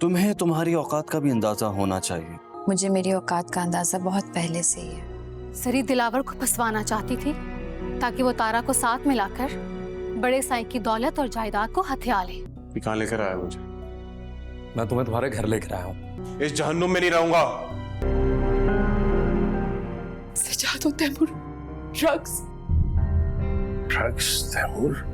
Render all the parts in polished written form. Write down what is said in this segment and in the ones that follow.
तुम्हें तुम्हारी औकात का भी अंदाजा होना चाहिए। मुझे मेरी औकात का अंदाजा बहुत पहले से ही है। सरी दिलावर को फंसवाना चाहती थी ताकि वो तारा को साथ मिलाकर बड़े साईं की दौलत और जायदाद को हथिया ले। कहाँ लेकर आया मुझे? मैं तुम्हें तुम्हारे घर लेकर आया हूँ। इस जहन्नुम में नहीं रहूंगा। सजाद और तैमूर ड्रग्स तैमूर?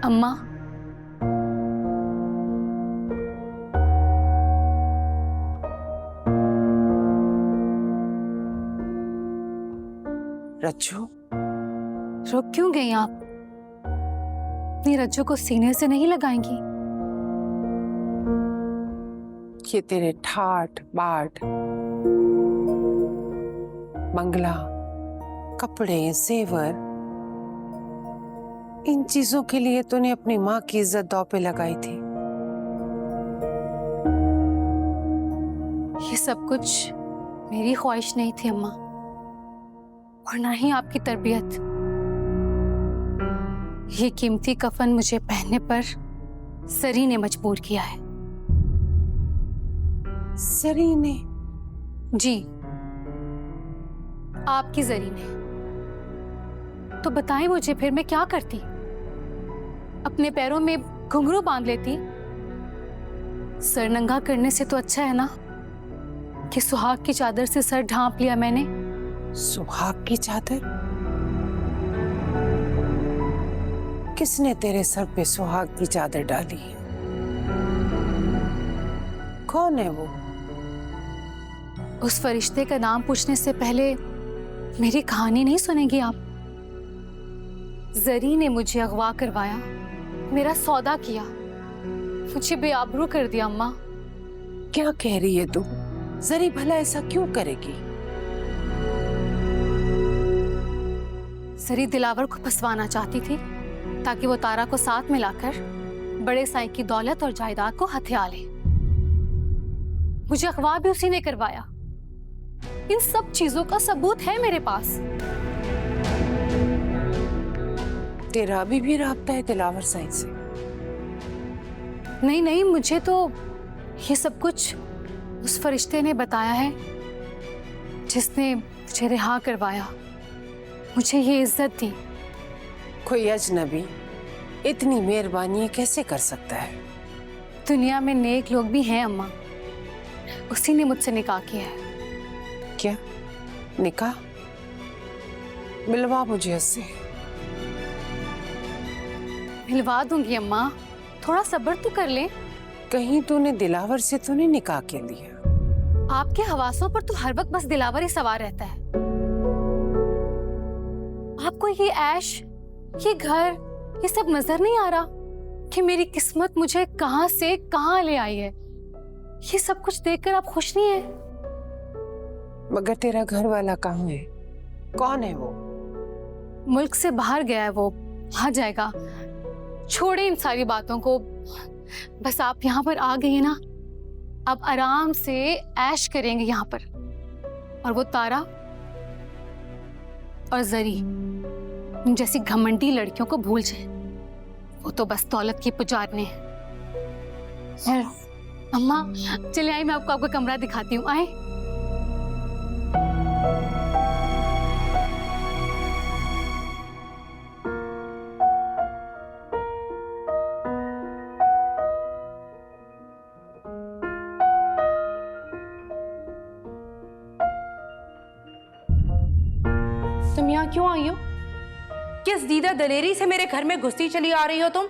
अम्मा, रज्जू, रुक क्यों गई आप? अपनी रज्जू को सीने से नहीं लगाएंगी? ये तेरे ठाट बाट, बंगला, कपड़े, जेवर, इन चीजों के लिए तूने अपनी माँ की इज्जत दांव पे लगाई थी। ये सब कुछ मेरी ख्वाहिश नहीं थी अम्मा, और ना ही आपकी तरबियत। ये कीमती कफन मुझे पहनने पर सरी ने मजबूर किया है। सरी ने? जी, आपकी जरी ने। तो बताएं मुझे, फिर मैं क्या करती? अपने पैरों में घुंघरू बांध लेती? सर नंगा करने से तो अच्छा है ना कि सुहाग की चादर से सर ढांप लिया मैंने। सुहाग की चादर? किसने तेरे सर पे सुहाग की चादर डाली? कौन है वो? उस फरिश्ते का नाम पूछने से पहले मेरी कहानी नहीं सुनेंगी आप? जरी ने मुझे अगवा करवाया, मेरा सौदा किया, मुझे बेआबरू कर दिया। अम्मा, क्या कह रही है तू? जरी भला ऐसा क्यों करेगी? सरी दिलावर को फंसवाना चाहती थी ताकि वो तारा को साथ मिलाकर बड़े साईं की दौलत और जायदाद को हथिया ले। मुझे अगवा भी उसी ने करवाया। इन सब चीजों का सबूत है मेरे पास। तेरा अभी भी राब्ता है दिलावर साईं से? नहीं नहीं, मुझे तो ये सब कुछ उस फरिश्ते ने बताया है जिसने मुझे रिहा करवाया, मुझे ये इज्जत दी। कोई अजनबी इतनी मेहरबानी कैसे कर सकता है? दुनिया में नेक लोग भी हैं अम्मा, उसी ने मुझसे निकाह किया है। क्या निकाह? मिलवा मुझे उससे। मिलवा दूंगी अम्मा, थोड़ा सब्र तो कर ले। कहीं तूने दिलावर से तो नहीं निकाह के लिया? आपके हवासों पर तो हर वक्त बस दिलावर ही सवार रहता है। आपको ये ऐश, ये घर, ये सब नजर नहीं आ रहा कि मेरी किस्मत मुझे कहां से कहां ले आई है? ये सब कुछ देखकर आप खुश नहीं है? मगर तेरा घर वाला कहाँ है? कौन है वो? मुल्क से बाहर गया है वो, आ जाएगा। छोड़े इन सारी बातों को, बस आप यहाँ पर आ गई ना, अब आराम से ऐश करेंगे यहाँ पर। और वो तारा और जरी जैसी घमंडी लड़कियों को भूल जाए, वो तो बस दौलत की पुजारने हैं। अम्मा चले आई, मैं आपको आपका कमरा दिखाती हूँ, आए। तुम यहाँ क्यों आई हो? किस दीदा दलेरी से मेरे घर में घुसती चली आ रही हो तुम?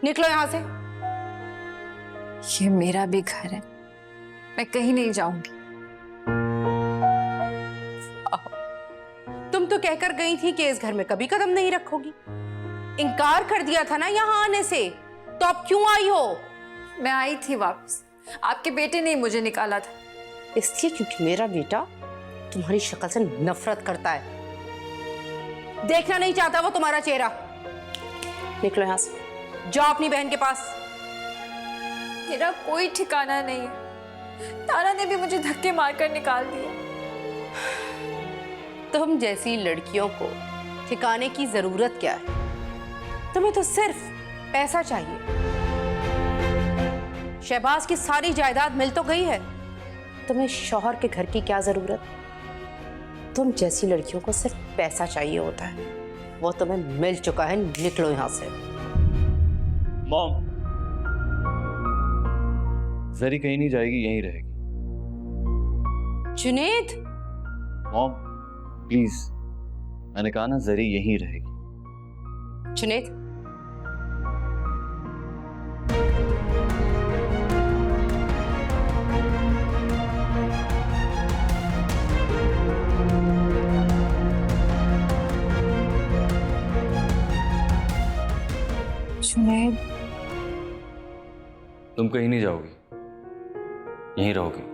निकलो यहाँ से। ये मेरा भी घर है, मैं कहीं नहीं जाऊंगी। तुम तो कहकर गई थी कि इस घर में कभी कदम नहीं रखोगी। इनकार कर दिया था ना यहाँ आने से, तो अब क्यों आई हो? मैं आई थी वापस, आपके बेटे ने ही मुझे निकाला था। इसलिए क्योंकि मेरा बेटा तुम्हारी शक्ल से नफरत करता है, देखना नहीं चाहता वो तुम्हारा चेहरा। निकलो यहां से, जाओ अपनी बहन के पास। मेरा कोई ठिकाना नहीं है, तारा ने भी मुझे धक्के मारकर निकाल दिया। तुम जैसी लड़कियों को ठिकाने की जरूरत क्या है? तुम्हें तो सिर्फ पैसा चाहिए। शहबाज की सारी जायदाद मिल तो गई है, तुम्हें शौहर के घर की क्या जरूरत? तुम जैसी लड़कियों को सिर्फ पैसा चाहिए होता है, वो तुम्हें मिल चुका है। निकलो यहां से। मॉम, जरी कहीं नहीं जाएगी, यहीं रहेगी। जुनेद, मॉम प्लीज, मैंने कहा ना जरी यहीं रहेगी। जुनेद, जुनेद, तुम कहीं नहीं जाओगी, यहीं रहोगी।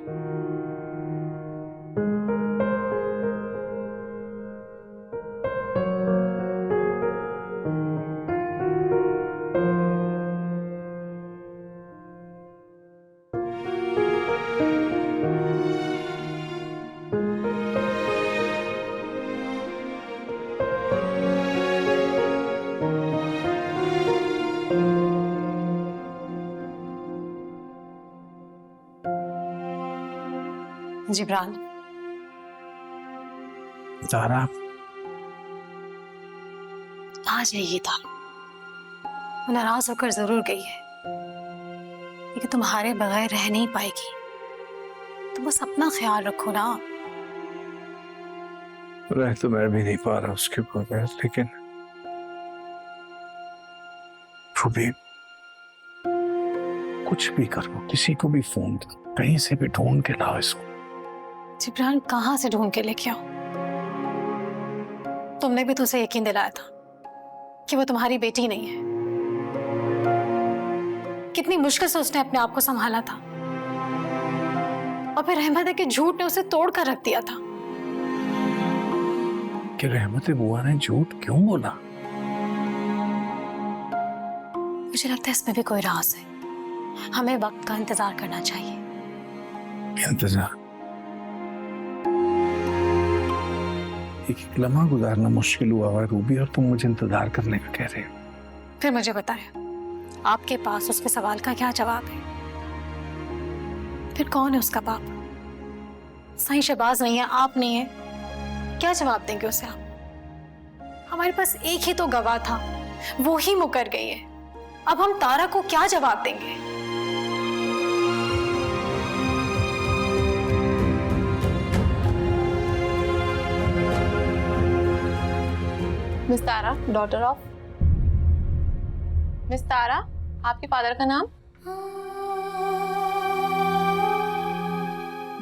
जिब्रान, तारा, आज यही था। वो नाराज होकर जरूर गई है, लेकिन तुम्हारे बगैर रह नहीं पाएगी। तुम बस अपना ख्याल रखो ना। रह तो मैं भी नहीं पा रहा उसके बगैर, लेकिन वो भी कुछ भी करो, किसी को भी फोन करो, कहीं से भी ढूंढ के लाओ इसको। जिब्रान, कहाँ से ढूंढ के लेके आओ? तुमने भी तो उसे यकीन दिलाया था कि वो तुम्हारी बेटी नहीं है। कितनी मुश्किल से उसने अपने आप को संभाला था, और फिर रहमत के झूठ ने उसे तोड़ कर रख दिया था। कि रहमत बुआ ने झूठ क्यों बोला? मुझे लगता है इसमें भी कोई राज है। हमें वक्त का इंतजार करना चाहिए। इंतजार? एक लम्हा गुजारना मुश्किल हुआ है रूबी, और तुम मुझे इंतजार करने का कह रहे हो। फिर मुझे बताएं, आपके पास उसके सवाल का क्या जवाब है? फिर कौन है उसका बाप? सही शहबाज नहीं है, आप नहीं है, क्या जवाब देंगे उसे आप? हमारे पास एक ही तो गवाह था, वो ही मुकर गई है। अब हम तारा को क्या जवाब देंगे? Miss Tara, daughter of Miss Tara, आपके फादर का नाम?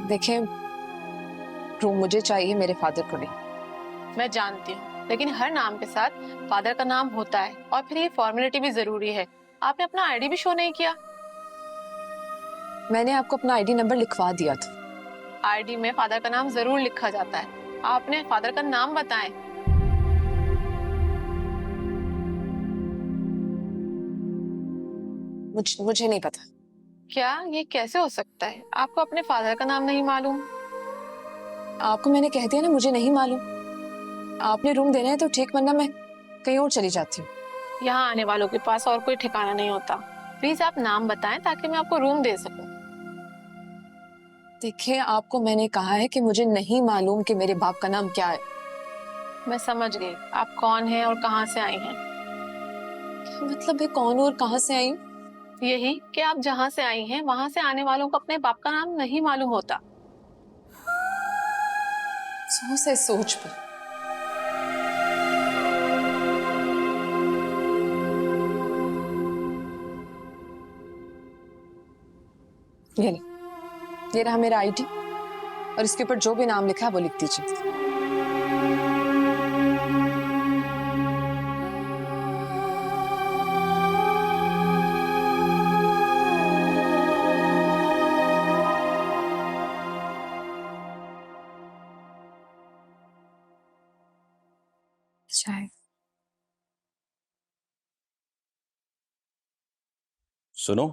देखिए, रूम मुझे चाहिए, मेरे फादर को नहीं। मैं जानती हूँ, लेकिन हर नाम के साथ फादर का नाम होता है, और फिर ये फॉर्मेलिटी भी जरूरी है। आपने अपना आईडी भी शो नहीं किया। मैंने आपको अपना आईडी नंबर लिखवा दिया था। आईडी में फादर का नाम जरूर लिखा जाता है। आपने फादर का नाम बताएं। मुझे नहीं पता। क्या ये कैसे हो सकता है? आपको अपने फादर का नाम नहीं मालूम? आपको मैंने कह दिया ना, मुझे नहीं मालूम। आपने रूम देना है तो ठीक, वरना मैं कहीं और चली जाती हूँ। यहाँ आने वालों के पास और कोई ठिकाना नहीं होता। प्लीज आप नाम बताएं ताकि मैं आपको रूम दे सकूं। देखिए, आपको मैंने कहा है कि मुझे नहीं मालूम कि मेरे बाप का नाम क्या है। मैं समझ गई आप कौन हैं और कहाँ से आई हैं। मतलब है कौन और कहाँ से आई? यही कि आप जहाँ से आई हैं वहां से आने वालों को अपने बाप का नाम नहीं मालूम होता। सोच पर ये रहा मेरा आईडी, और इसके ऊपर जो भी नाम लिखा है वो लिख दीजिए। चाय। सुनो,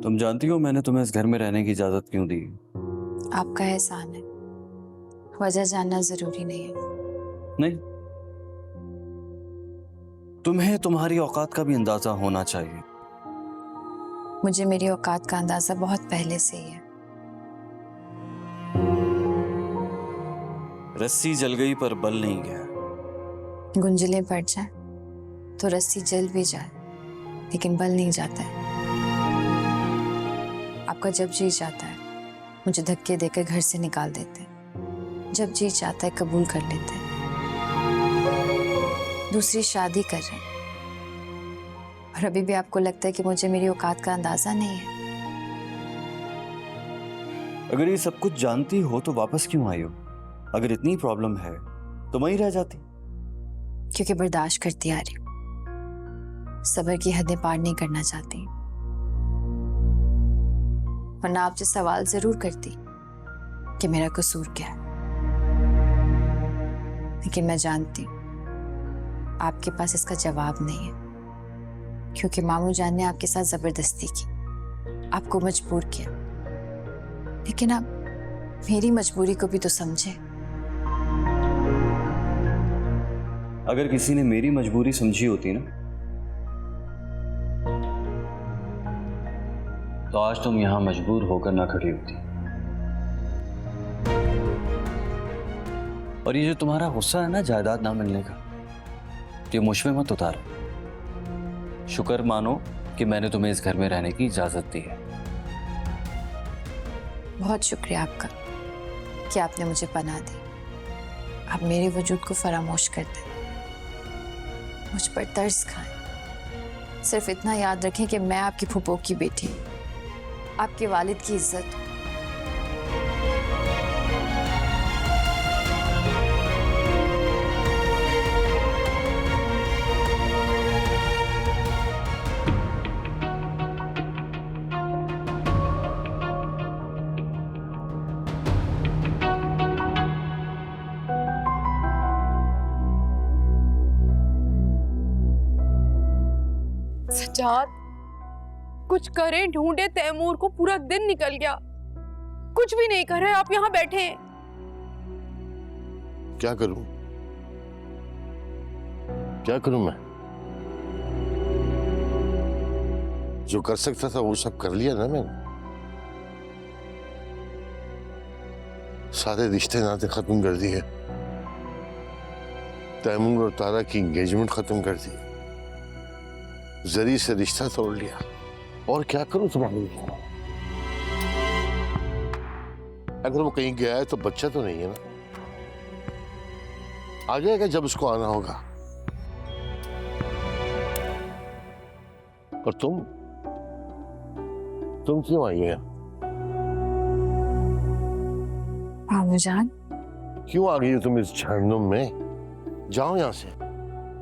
तुम जानती हो मैंने तुम्हें इस घर में रहने की इजाजत क्यों दी? आपका एहसान है, वजह जानना जरूरी नहीं है। नहीं, तुम्हें तुम्हारी औकात का भी अंदाजा होना चाहिए। मुझे मेरी औकात का अंदाजा बहुत पहले से ही है। रस्सी जल गई पर बल नहीं गया। गुंजलें पड़ जाए तो रस्सी जल भी जाए, लेकिन बल नहीं जाता है। आपका जब जी चाहता है मुझे धक्के देकर घर से निकाल देते हैं, जब जी चाहता है कबूल कर लेते हैं, दूसरी शादी कर रहे हैं, और अभी भी आपको लगता है कि मुझे मेरी औकात का अंदाजा नहीं है। अगर ये सब कुछ जानती हो तो वापस क्यों आई हो? अगर इतनी प्रॉब्लम है तो वहीं रह जाती। क्योंकि बर्दाश्त करती आ रही हूँ, सब्र की हदें पार नहीं करना चाहती, वरना आपसे सवाल जरूर करती कि मेरा कसूर क्या है। लेकिन मैं जानती हूँ आपके पास इसका जवाब नहीं है, क्योंकि मामू जान ने आपके साथ जबरदस्ती की, आपको मजबूर किया। लेकिन आप मेरी मजबूरी को भी तो समझे। अगर किसी ने मेरी मजबूरी समझी होती ना, तो आज तुम यहां मजबूर होकर ना खड़ी होती। और ये जो तुम्हारा गुस्सा है ना जायदाद ना मिलने का, ये मुझ में मत उतारो। शुक्र मानो कि मैंने तुम्हें इस घर में रहने की इजाजत दी है। बहुत शुक्रिया आपका कि आपने मुझे पनाह दी। आप मेरे वजूद को फरामोश कर दें, मुझ पर तरस खाएं। सिर्फ इतना याद रखें कि मैं आपकी फूफो की बेटी हूं, आपके वालिद की इज्जत। सजाद, कुछ करें, ढूंढे तैमूर को, पूरा दिन निकल गया, कुछ भी नहीं कर रहे, आप यहाँ बैठे हैं। क्या करूं? क्या करूं मैं? जो कर सकता था वो सब कर लिया ना मैंने। सारे रिश्ते नाते खत्म कर दिए, तैमूर और तारा की एंगेजमेंट खत्म कर दी, जरी से रिश्ता तोड़ लिया। और क्या करूं तुम्हारे लिए? अगर वो कहीं गया है तो बच्चा तो नहीं है ना? आ जाएगा जब उसको आना होगा। और तुम क्यों आई हो? मामू जान, क्यों आ गई हो तुम इस जहन्नुम में? जाओ यहाँ से।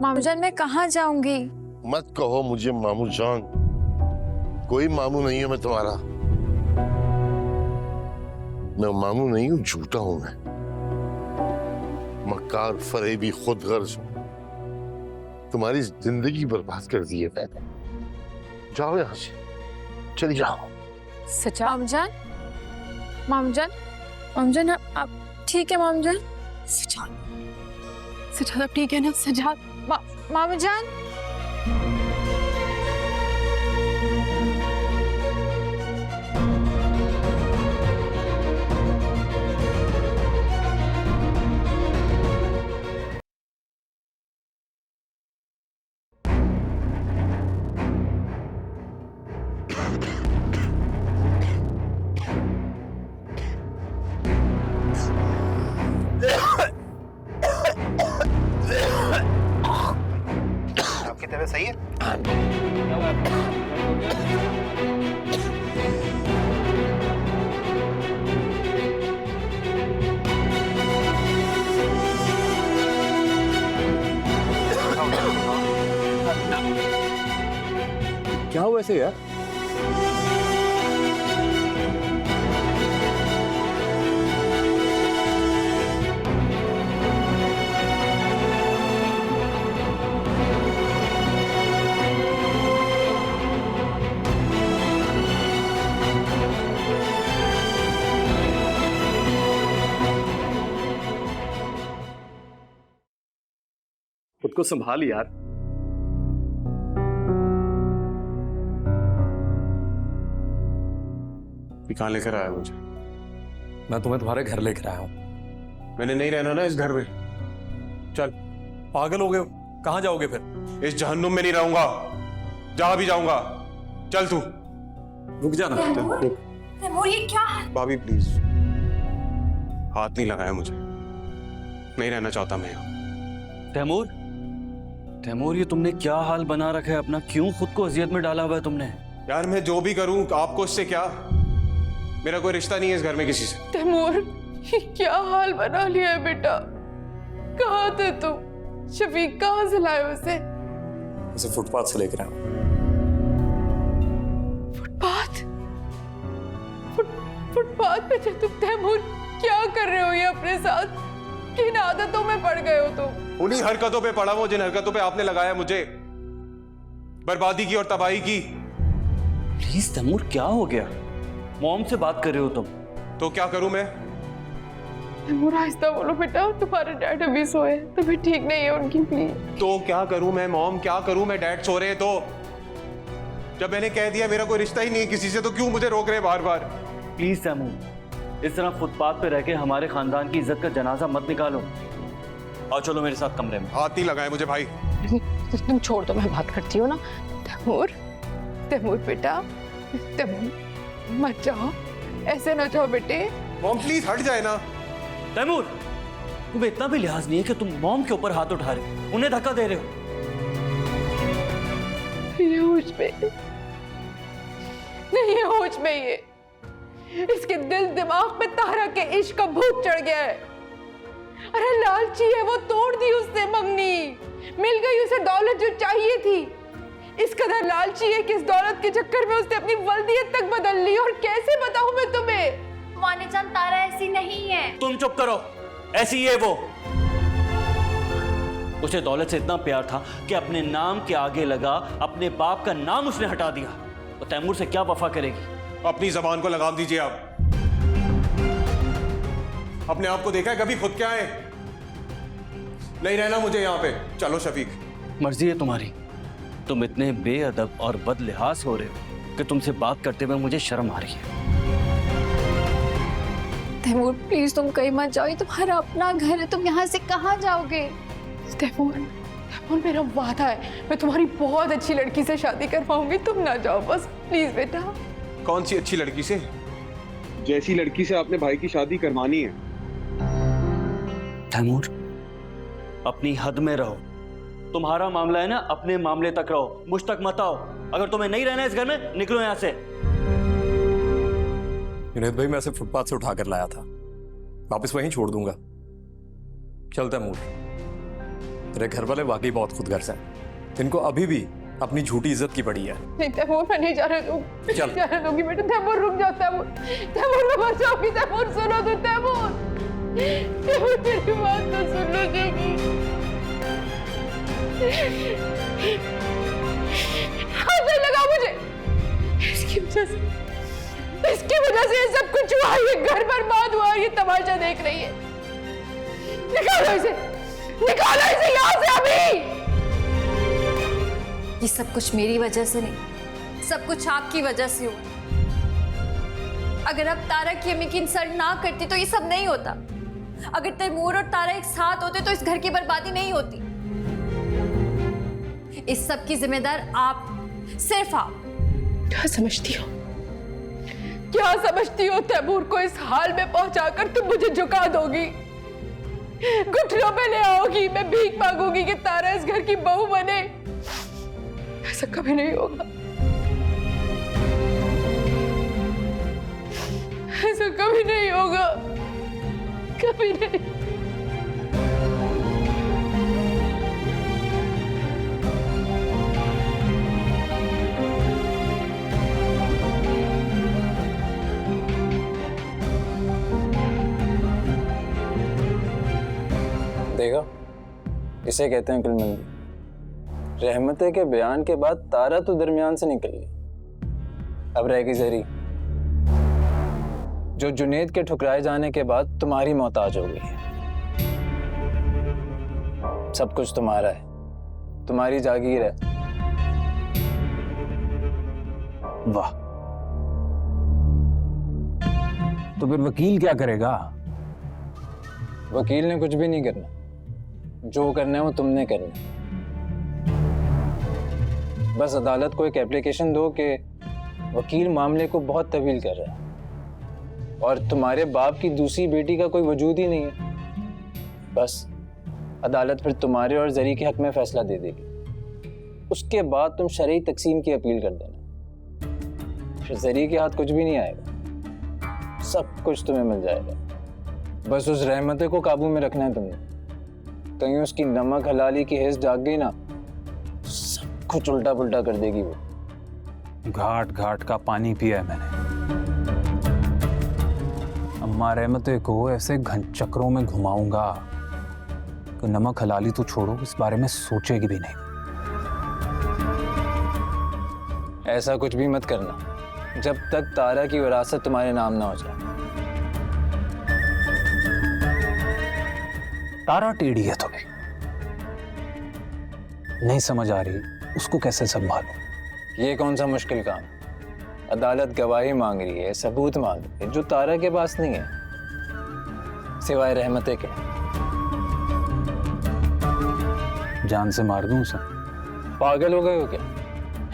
मामू जान, मैं कहाँ जाऊंगी? मत कहो मुझे मामू जान, कोई मामू नहीं हूं मैं तुम्हारा। मैं मामू नहीं हूं, झूठा हूं मैं, मक्कार, फरेबी, खुदगर्ज हूं। तुम्हारी जिंदगी बर्बाद कर दी है मैंने। जाओ यहां से, चली जाओ। सचा मामू जान, मामू जान, मामू जान, आप ठीक है? मामू जान, सजाद, सजाद, आप ठीक है ना? सजाद, मामू जान। आपकी तबीयत सही है? क्या हुआ ऐसे यार? खुद को संभाल यार। कहाँ लेकर आया मुझे? मैं तुम्हें तुम्हारे घर लेकर आया हूँ। मैंने नहीं रहना ना इस घर में। चल। पागल हो गए हो? कहाँ जाओगे फिर? इस जहन्नुम में नहीं रहूंगा, जहां भी जाऊंगा। चल तू। रुक जाना। तैमूर, ये क्या है? भाभी प्लीज, हाथ नहीं लगाया मुझे। नहीं रहना चाहता मैं यहाँ। तैमूर, तैमूर, ये तुमने क्या हाल बना रखा है अपना? क्यों खुद को अजियत में डाला हुआ है तुमने? यार मैं जो भी करूं आपको इससे क्या? मेरा कोई रिश्ता नहीं है इस घर में किसी से। तैमूर, ये क्या हाल बना लिया है बेटा? कहाँ थे तुम? शफीक कहाँ से लाए उसे? उसे फुटपाथ से लेकर आया हूँ। फुटपाथ? फुटपाथ पे थे तुम? तैमूर, क्या कर रहे हो ये अपने साथ? किन आदतों में पड़ गए हो तुम? उन्हीं हरकतों पे पड़ा वो जिन हरकतों पे आपने लगाया मुझे। बर्बादी की और तबाही की। प्लीज तैमूर, क्या हो गया? मॉम से बात कर रहे हो तुम? तो क्या करूं मैं? तैमूर, आहिस्ता बोलो बेटा, तुम्हारे डैड अभी सोए, तभी ठीक नहीं है उनकी, प्लीज। तो क्या करूं मैं मॉम, क्या करूं मैं? डैड सो रहे हैं तो? जब मैंने कह दिया मेरा कोई रिश्ता ही नहीं है किसी से, तो क्यों मुझे रोक रहे हैं बार बार? प्लीज तैमूर, इस तरह फुटपाथ पे रह के हमारे खानदान की इज्जत का जनाजा मत निकालो। और चलो मेरे साथ कमरे में। हाथ नहीं लगाए मुझे भाई। तुम छोड़ दो, मैं बात करती हूँ ना। तैमूर, तैमूर बेटा, तैमूर मत जाओ, ऐसे ना जाओ बेटे। मॉम प्लीज हट जाए ना। तैमूर, तुम्हें इतना भी लिहाज नहीं है कि तुम मॉम के ऊपर हाथ उठा रहे हो, उन्हें धक्का दे रहे हो? ये होश में नहीं है, होश में ये। इसके दिल दिमाग पे तारा के इश्क का भूत चढ़ गया है। अरे लालची है वो, तोड़ दी उसने मंगनी, मिल गई उसे दौलत जो चाहिए थी। इस कदर लालची है कि इस दौलत के चक्कर में उसने अपनी वल्दियत तक बदल ली। और कैसे बताऊं मैं तुम्हें? माने जान, तारा ऐसी नहीं है। तुम चुप करो, ऐसी है वो। उसे दौलत से इतना प्यार था कि अपने नाम के आगे लगा अपने बाप का नाम उसने हटा दिया। तो तैमूर से क्या वफा करेगी? अपनी जबान को लगाम दीजिए आप। अपने आप को देखा है कभी खुद क्या है? नहीं रहना मुझे यहाँ पे। चलो शफीक। मर्जी है तुम्हारी। तुम इतने बेअदब और बदलिहाज हो रहे हो कि तुमसे बात करते हुए मुझे शर्म आ रही है। तैमूर प्लीज तुम कहीं मत जाओ, ये तुम्हारा अपना घर है, तुम यहाँ से कहाँ जाओगे? तैमूर, तैमूर मेरा वादा है, मैं तुम्हारी बहुत अच्छी लड़की से शादी करवाऊंगी, तुम ना जाओ बस, प्लीज बेटा। कौन सी अच्छी लड़की से? जैसी लड़की से आपने भाई की शादी करवानी है। तैमूर, अपनी हद में रहो। तुम्हारा मामला है ना, अपने मामले तक रहो, मुझ तक मत आओ। अगर तुम्हें नहीं रहना इस घर में, निकलो यहाँ से। जुनैद भाई, मैं इसे फुटपाथ से उठाकर लाया था, वापस वहीं छोड़ दूंगा। चल तैमूर, तेरे घर वाले वाकई बहुत खुदगर्ज हैं। इनको अभी भी अपनी झूठी इज्जत की पड़ी है। नहीं तैमूर, मैं नहीं जा रहा दूंगी, चल। जा रहा दूंगी बेटा। तैमूर रुक जाओ, तैमूर, तैमूर मैं मर जाऊंगी। तैमूर सुनो तो, तैमूर, तैमूर मेरी बात तो सुन लो। हाथ नहीं लगा मुझे, इसकी वजह से ये सब कुछ हुआ। ये घर बर्बाद हुआ, ये तमाशा देख रही है। निकालो इसे, निकालो इसे यहाँ से अभी। ये सब कुछ मेरी वजह से नहीं, सब कुछ आपकी वजह से हुआ। अगर अब तारा की अम्मी की इंसल्ट ना करती तो ये सब नहीं होता। अगर तैमूर और तारा एक साथ होते तो इस घर की बर्बादी नहीं होती। इस सब की जिम्मेदार आप, सिर्फ आप। क्या समझती हो, क्या समझती हो? तैमूर को इस हाल में पहुंचाकर तुम मुझे झुका दोगी, घुटनों पे ले आओगी, मैं भीख मांगूंगी कि तारा इस घर की बहू बने? ऐसा कभी नहीं होगा, ऐसा कभी नहीं होगा, कभी नहीं। देखा, इसे कहते हैं कुलमंदी। रहमते के बयान के बाद तारा तो दरमियान से निकल गई, अब रहेगी जरी, जो जुनैद के ठुकराए जाने के बाद तुम्हारी मोहताज हो गई है। सब कुछ तुम्हारा है, तुम्हारी जागीर है। वाह, तो फिर वकील क्या करेगा? वकील ने कुछ भी नहीं करना, जो करना है वो तुमने करना है। बस अदालत को एक एप्लीकेशन दो कि वकील मामले को बहुत तवील कर रहा है और तुम्हारे बाप की दूसरी बेटी का कोई वजूद ही नहीं है। बस अदालत फिर तुम्हारे और जरी के हक में फैसला दे देगी। उसके बाद तुम शरई तकसीम की अपील कर देना, फिर जरी के हाथ कुछ भी नहीं आएगा, सब कुछ तुम्हें मिल जाएगा। बस उस रहमते को काबू में रखना है तुमने। कहीं उसकी नमक हलाली की हिस्स जाग गई ना, सब कुछ उल्टा पुल्टा कर देगी वो। घाट घाट का पानी पिया है मैंने। अम्मा रहमते को ऐसे घन चक्रों में घुमाऊंगा कि नमक हलाली तो छोड़ो, इस बारे में सोचेगी भी नहीं। ऐसा कुछ भी मत करना जब तक तारा की विरासत तुम्हारे नाम ना हो जाए। तारा टेढ़ी है थोड़ी, नहीं समझ आ रही उसको कैसे संभालूं। ये कौन सा मुश्किल काम? अदालत गवाही मांग रही है, सबूत मांग रही है, जो तारा के पास नहीं है सिवाय रहमते के। जान से मार दूं उसे? पागल हो गए हो क्या?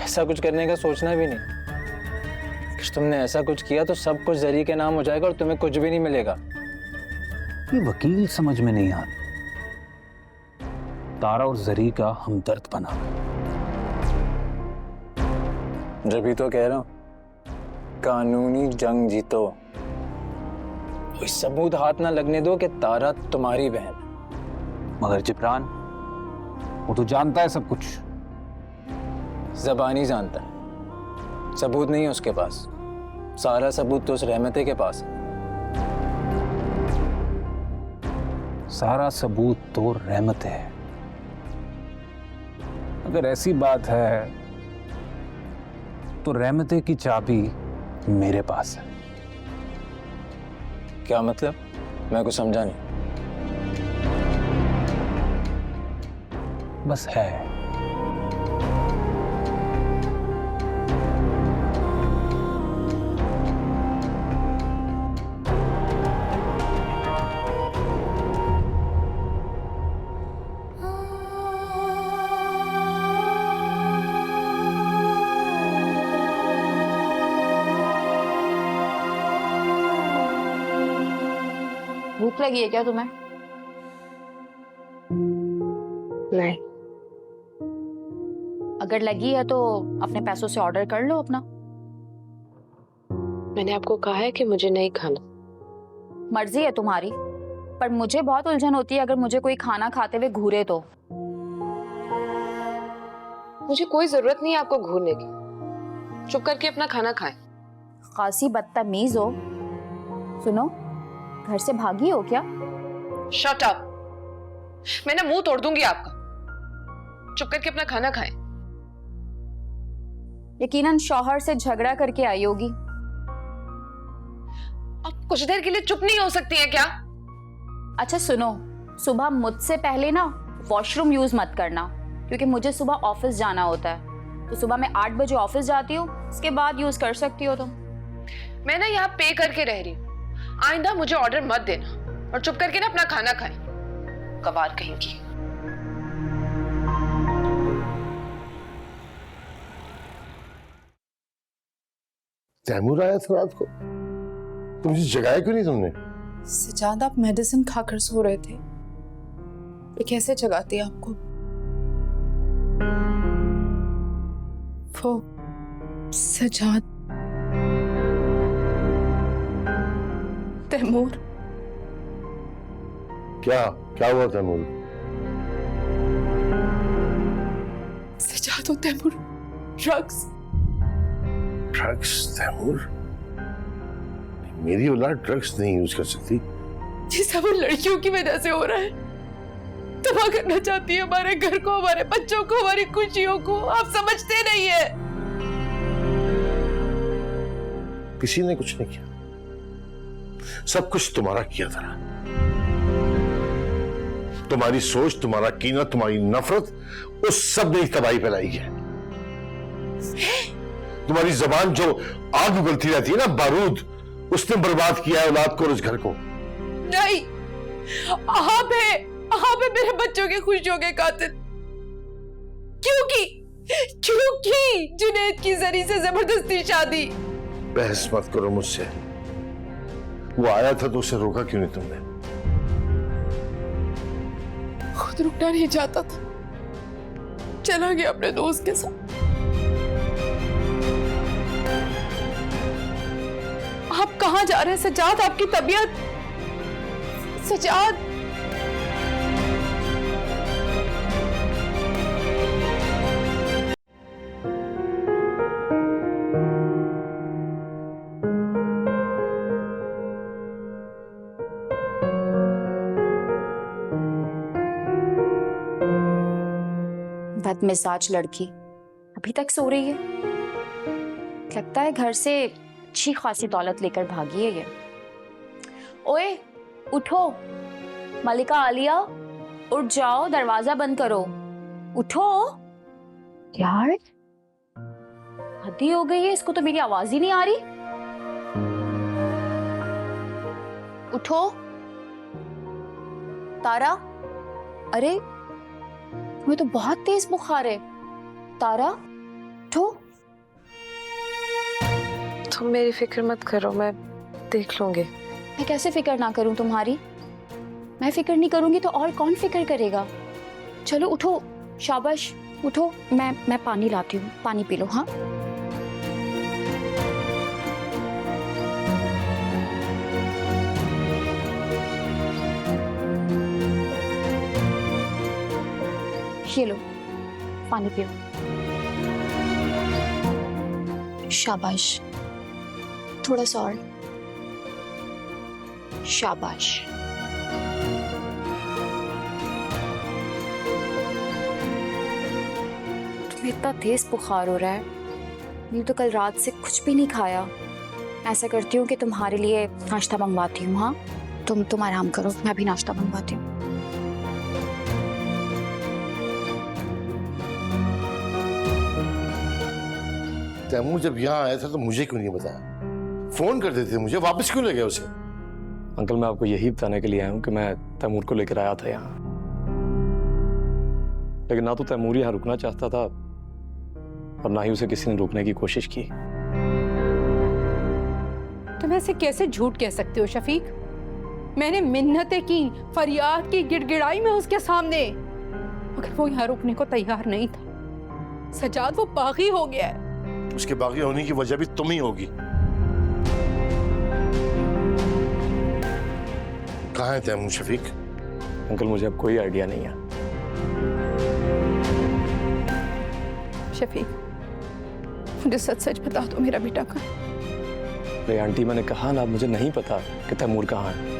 ऐसा कुछ करने का सोचना भी नहीं। कि तुमने ऐसा कुछ किया तो सब कुछ जरी के नाम हो जाएगा और तुम्हें कुछ भी नहीं मिलेगा। ये वकील समझ में नहीं आता। तारा और जरी का हमदर्द बना। जब ही तो कह रहा हूं, कानूनी जंग जीतो। कोई सबूत हाथ ना लगने दो कि तारा तुम्हारी बहन। मगर जिब्रान, वो तो जानता है सब कुछ। ज़बानी जानता है, सबूत नहीं है उसके पास। सारा सबूत तो उस रहमते के पास है। सारा सबूत तो रहमत है। अगर ऐसी बात है तो रहमते की चाबी मेरे पास है। क्या मतलब? मैं कुछ समझा नहीं। बस है। भूख लगी है क्या तुम्हें? नहीं। अगर लगी है तो अपने पैसों से ऑर्डर कर लो अपना। मैंने आपको कहा है कि मुझे नहीं खाना। मर्जी है तुम्हारी, पर मुझे बहुत उलझन होती है अगर मुझे कोई खाना खाते हुए घूरे तो। मुझे कोई जरूरत नहीं है आपको घूरने की। चुप करके अपना खाना खाएं। खासी बदतमीज हो। सुनो, घर से भागी हो क्या? Shut up. मैं ना मुंह तोड़ दूंगी आपका। चुप करके अपना खाना खाएं। यकीनन शौहर से झगड़ा करके आई होगी। आप कुछ देर के लिए चुप नहीं हो सकती हैं क्या? अच्छा सुनो, सुबह मुझसे पहले ना वॉशरूम यूज मत करना, क्योंकि मुझे सुबह ऑफिस जाना होता है। तो सुबह मैं 8 बजे ऑफिस जाती हूँ, उसके बाद यूज कर सकती हो तुम। मैं ना यहाँ पे करके रह रही हूँ। आइंदा मुझे ऑर्डर मत देना और चुप करके ना अपना खाना खाएं। कबार कहीं की। तैमूर आया था रात को, तो मुझे जगाया क्यों नहीं तुमने? सजाद, आप मेडिसिन खाकर सो रहे थे। मैं कैसे जगाती आपको? वो सजाद, तैमूर। क्या क्या हुआ तैमूर? सजाद और तैमूर ड्रग्स। ड्रग्स? तैमूर, मेरी औलाद ड्रग्स नहीं यूज कर सकती। ये सब उन लड़कियों की वजह से हो रहा है। तबाह करना चाहती है हमारे घर को, हमारे बच्चों को, हमारी खुशियों को। आप समझते नहीं है। किसी ने कुछ नहीं किया, सब कुछ तुम्हारा किया था। तुम्हारी सोच, तुम्हारा कीना, तुम्हारी नफरत, उस सब ने तबाही फैलाई है। तुम्हारी जबान जो आग उगलती रहती है ना, बारूद, उसने बर्बाद किया है औलाद को और इस घर को। नहीं, आप है मेरे बच्चों के खुशियों के कातिल। क्योंकि जुनैद की जरी से जबरदस्ती शादी। बहस मत करो मुझसे। वो आया था तो उसे रोका क्यों नहीं तुमने? खुद रुकना नहीं चाहता था, चला गया अपने दोस्त के साथ। आप कहां जा रहे हैं सजाद? आपकी तबीयत सजाद। बदमिजाज लड़की अभी तक सो रही है। लगता है घर से अच्छी खासी दौलत लेकर भागी है ये। ओए उठो, मलिका आलिया, उठ जाओ, दरवाजा बंद करो, उठो यार। हद्दी हो गई है, इसको तो मेरी आवाज ही नहीं आ रही। उठो तारा। अरे तुम्हें तो बहुत तेज बुखार है। तारा उठो। तुम मेरी फिक्र मत करो, मैं देख लूंगी। मैं कैसे फिक्र ना करूं तुम्हारी? मैं फिक्र नहीं करूंगी तो और कौन फिक्र करेगा? चलो उठो, शाबाश उठो। मैं पानी लाती हूँ, पानी पी लो। हाँ ये लो, पानी पियो। शाबाश, थोड़ा सा और। शाबाश। तुम्हें इतना तेज बुखार हो रहा है, मैं तो कल रात से कुछ भी नहीं खाया। ऐसा करती हूँ कि तुम्हारे लिए नाश्ता मंगवाती हूँ। हाँ तुम आराम करो, मैं भी नाश्ता मंगवाती हूँ। तैमूर जब यहाँ आया था तो मुझे क्यों नहीं बताया? फोन कर देते मुझे, वापस क्यों ले गए उसे? अंकल मैं आपको यही बताने के लिए आया हूँ कि मैं तैमूर को लेकर आया था यहाँ, लेकिन ना तो तैमूर यहाँ रुकना चाहता था और ना ही उसे किसी ने रोकने की कोशिश की। तुम ऐसे कैसे झूठ कह सकते हो शफीक? मैंने मिन्नतें की, फरियाद की, गिड़गिड़ाई में उसके सामने, मगर वो यहाँ रुकने को तैयार नहीं था। सजाद वो बागी हो गया है। उसके बागी होने की वजह भी तुम ही होगी। कहाँ है तैमूर शफीक? अंकल मुझे अब कोई आइडिया नहीं है। शफीक मुझे सच सच बता दो, मेरा बेटा कहाँ? अरे आंटी मैंने कहा ना, मुझे नहीं पता कि तैमूर कहाँ है।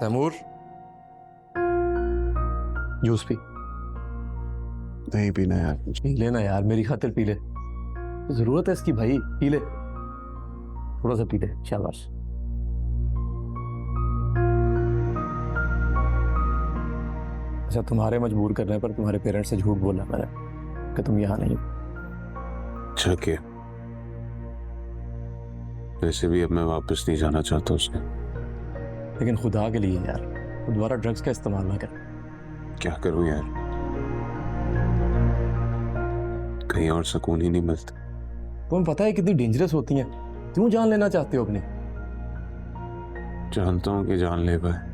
तैमूर जूस पी। नहीं पीना यार। पी लेना यार, मेरी खातिर पी ले, जरूरत है इसकी भाई, पी ले, थोड़ा सा पी ले। शाबाश। अच्छा तुम्हारे मजबूर करने पर तुम्हारे पेरेंट्स से झूठ बोला मैंने कि तुम यहाँ नहीं। अच्छा क्या? वैसे भी अब मैं वापस नहीं जाना चाहता उसके। लेकिन खुदा के लिए यार, दोबारा ड्रग्स का इस्तेमाल ना कर। क्या करूं यार, कहीं और सुकून ही नहीं मिलता। तुम्हें पता है कितनी डेंजरस होती हैं, क्यों जान लेना चाहते हो अपनी? जानता हूं कि जानलेवा है,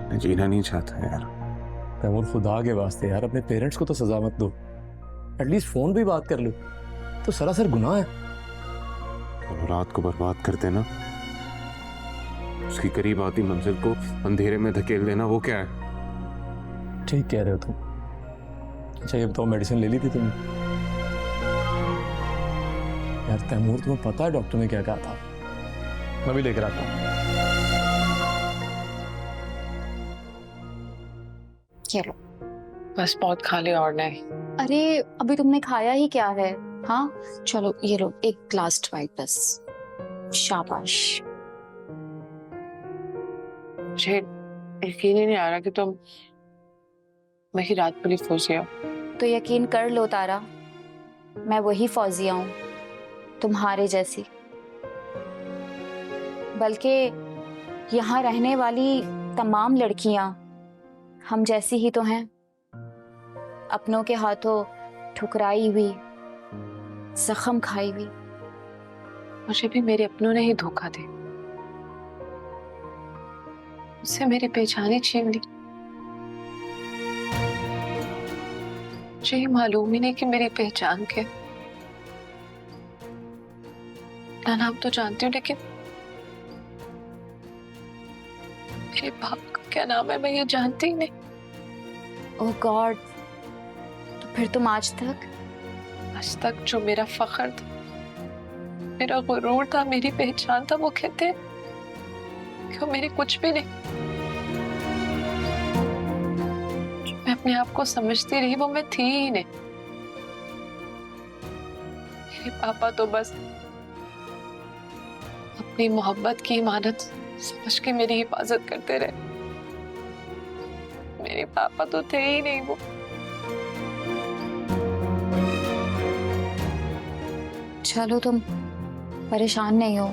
मैं जीना नहीं चाहता यार। तैमूर खुदा के वास्ते यार, अपने पेरेंट्स को तो सजा मत दो, एटलीस्ट फोन पे बात कर लो, तो सरासर गुनाह है। और रात को बर्बाद कर देना, उसकी करीब आती मंजिल को अंधेरे में धकेल देना, वो क्या है? ठीक कह रहे हो तुम। अच्छा ये बताओ, मेडिसिन ले ली थी तुमने? यार तैमूर, तुम्हें पता है डॉक्टर ने क्या कहा था? मैं भी लेकर आता हूँ। ये लो। बस बहुत खा लिया और नहीं। अरे अभी तुमने खाया ही क्या है? हाँ चलो ये लो, एक लास्ट बाइट बस। शाबाश। मुझे यकीन ही नहीं आ रहा कि तुम मेरी रात भली फौजिया हो। तो यकीन कर लो तारा, मैं वही फौजिया हूँ, तुम्हारे जैसी। बल्कि यहाँ रहने वाली तमाम लड़कियां हम जैसी ही तो हैं, अपनों के हाथों ठुकराई हुई, जख्म खाई हुई। मुझे भी मेरे अपनों ने ही धोखा दे, उससे मेरी पहचान ही छीन ली। मुझे ही मालूम ही नहीं कि मेरी पहचान क्या। ना नाम तो जानती हूँ, लेकिन मेरे बाप का क्या नाम है मैं ये जानती ही नहीं। ओह गॉड, तो फिर तुम आज तक जो मेरा फख्र था, मेरा गुरूर था, मेरी पहचान था, वो कहते क्यों मेरी कुछ भी नहीं। जो मैं अपने आप को समझती रही वो मैं थी ही नहीं। मेरे पापा तो बस अपनी मोहब्बत की इमानत समझ के मेरी हिफाजत करते रहे। मेरे पापा तो थे ही नहीं वो। चलो तुम परेशान नहीं हो,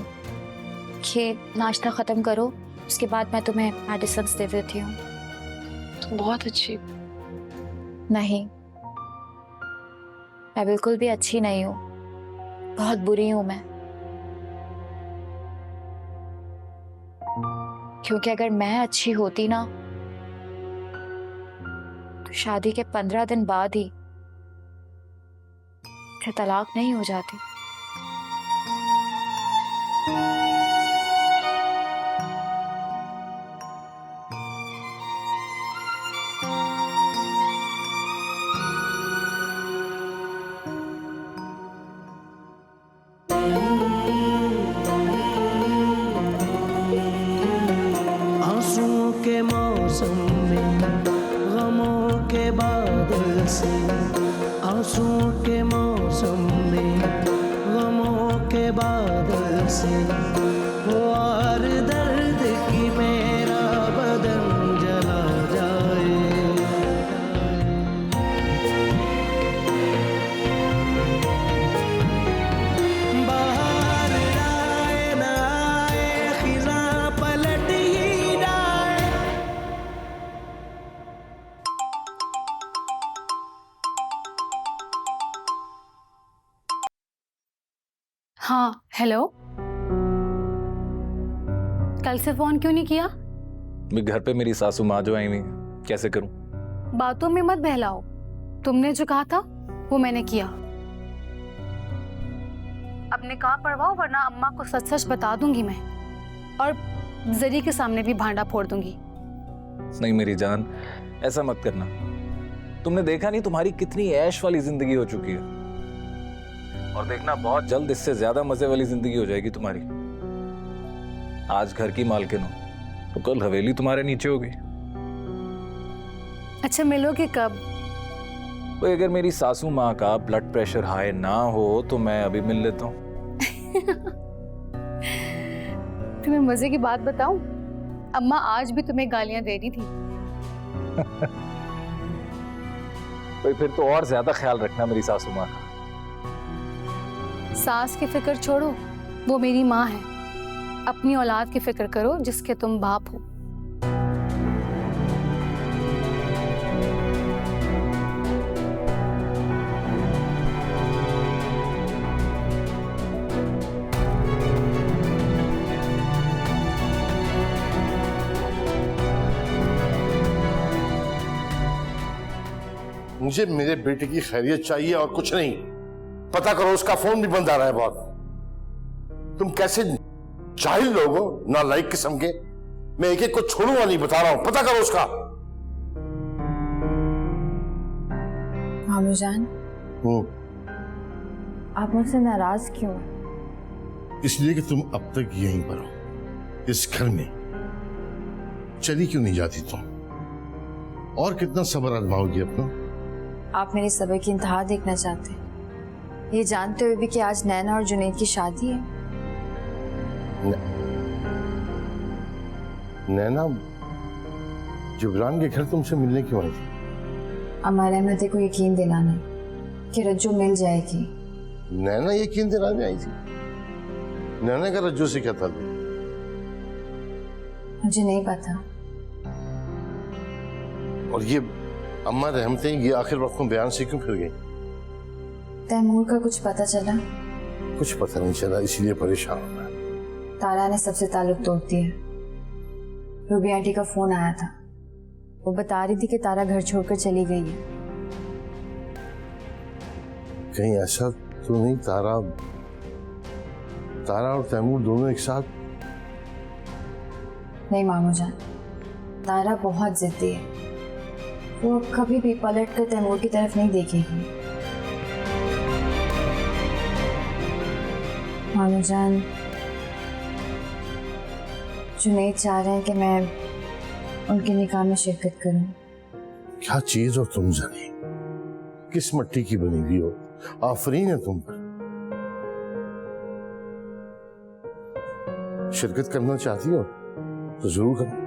ये नाश्ता खत्म करो, उसके बाद मैं तुम्हें मेडिसिन दे देती हूँ। तुम बहुत अच्छी। नहीं, मैं बिल्कुल भी अच्छी नहीं हूँ, बहुत बुरी हूँ मैं। क्योंकि अगर मैं अच्छी होती ना तो शादी के 15 दिन बाद ही फिर तलाक नहीं हो जाती। आंसुओं के मौसम में गमों के बादल से, आंसुओं के मौसम में गमों के बादल से, वो आर दर्द की मेरा बदन जला जाए। बाहर आए ना आए, खिज़ा पलट ही जाए। हाँ हेलो, कल से फोन क्यों नहीं किया? मैं घर पे मेरी सासू माँ जो आई हुई, कैसे करूं? बातों में मत बहलाओ, तुमने जो कहा था वो मैंने किया। अब निकाह पढ़वाओ, वरना अम्मा को सच सच बता दूंगी मैं, और जरी के सामने भी भांडा फोड़ दूंगी। नहीं मेरी जान, ऐसा मत करना। तुमने देखा नहीं तुम्हारी कितनी ऐश वाली जिंदगी हो चुकी है, और देखना बहुत जल्द इससे ज्यादा मजे वाली जिंदगी हो जाएगी तुम्हारी। आज घर की मालकिन हो तो कल हवेली तुम्हारे नीचे होगी। अच्छा मिलोगे कब? तो अगर मेरी सासू माँ का ब्लड प्रेशर हाई ना हो तो मैं अभी मिल लेता हूँ। तुम्हें मजे की बात बताऊं, अम्मा आज भी तुम्हें गालियां दे रही थी। तो फिर तो और ज्यादा ख्याल रखना मेरी सासू माँ का। सास की फिक्र छोड़ो, वो मेरी माँ है। अपनी औलाद की फिक्र करो जिसके तुम बाप हो। मुझे मेरे बेटे की खैरियत चाहिए और कुछ नहीं। पता करो, उसका फोन भी बंद आ रहा है बहुत। तुम कैसे जाहिल लोग हो, नालायक किस्म के। मैं एक एक को छोड़ूंगा नहीं, बता रहा हूं। पता करो उसका। मामू जान, आप मुझसे नाराज क्यों हैं? इसलिए कि तुम अब तक यहीं पर हो, इस घर में। चली क्यों नहीं जाती तुम? और कितना सब्र आजमाओगी अपना? आप मेरे सब्र की इंतहा देखना चाहते हैं, ये जानते हुए भी कि आज नैना और जुनैद की शादी है। नैना जुबरान के घर तुमसे मिलने क्यों आई थी? अमर अहमद को यकीन दिलाना कि रज्जू मिल जाएगी। नैना यकीन दिलाने आई थी? नैना का रज्जू से क्या था? मुझे नहीं पता। और ये अम्मा रहमतें ये आखिर वक्त में बयान से क्यों फिर गई? तैमूर का कुछ पता चला? कुछ पता नहीं चला, इसीलिए परेशान हूं मैं। तारा ने सबसे ताल्लुक तोड़ दिया। रूबी आंटी का फोन आया था, वो बता रही थी कि तारा घर छोड़कर चली गई है। कहीं ऐसा तो नहीं तारा और तैमूर दोनों एक साथ? नहीं मामू जान, तारा बहुत जिद्दी है, वो कभी भी पलट कर तैमूर की तरफ नहीं देखेगी। मामू जान, जुनैद चाह रहे हैं कि मैं उनके निकाह में शिरकत करूं। क्या चीज हो तुम जानी, किस मिट्टी की बनी हुई हो, आफरीन है तुम पर। शिरकत करना चाहती हो तो जरूर करो।